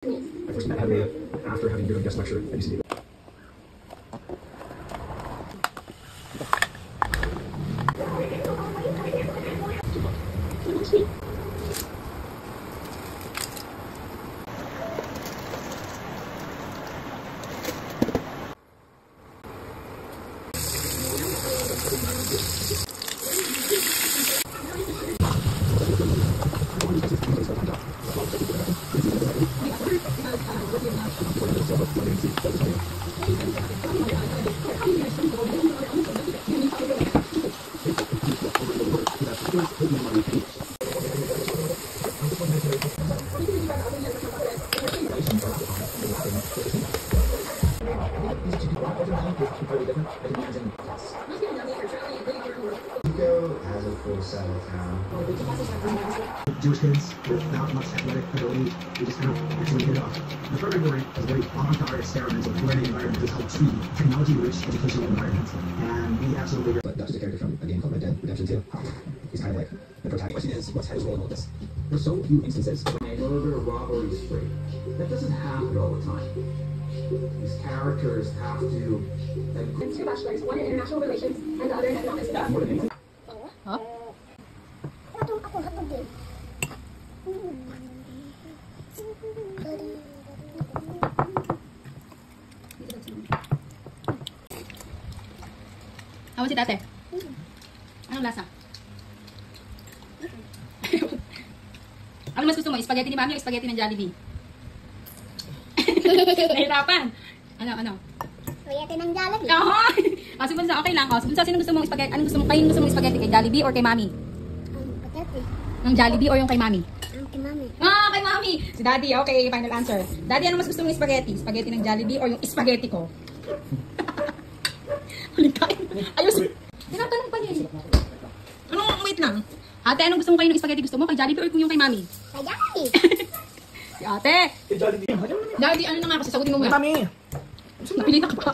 I first met Henry after having given a guest lecture at UCD. Has a full settled town. Jewish kids without much athletic ability, we just kind of actually hit it off. The program we're in is a very avant-garde experiment of learning environment. It's called TREE, Technology-Rich Educational Environment. And we absolutely... But that's just a character from a game called Red Dead Redemption 2. He's kind of like the protagonist. The question is, what's his role in all this? There's so few instances. Murder, robbery spree. That doesn't happen all the time. These characters have to... Two bachelors, one in international relations and the other in economics. Huh? How was it, ate? Anong lasa? Ano mas gusto mo? Spaghetti ni Mami o spaghetti ng Jollibee? Nahirapan. Ano? Spaghetti ng Jollibee. Oo! Kasi bunsa, okay lang. Bunsa, sino gusto mong spaghetti? Anong gusto mong, kayo gusto mong spaghetti? Kay Jollibee or kay Mami? Spaghetti. Ng Jollibee or yung kay Mami? Kay Mami. Ah, kay Mami! Si Daddy, okay, final answer. Daddy, ano mas gusto mong spaghetti? Spaghetti ng Jollibee or yung spaghetti ko? Ayos! Tinatanong pa niya eh. Anong, wait lang. Ate, anong gusto mo kayo ng spaghetti? Gusto mo kay Jollibee or yung kay Mami? Kay Jollibee. Si ate! Jollibee. Daddy, ano na nga kasi sagutin mo muna. Mami! Napili na ka pa.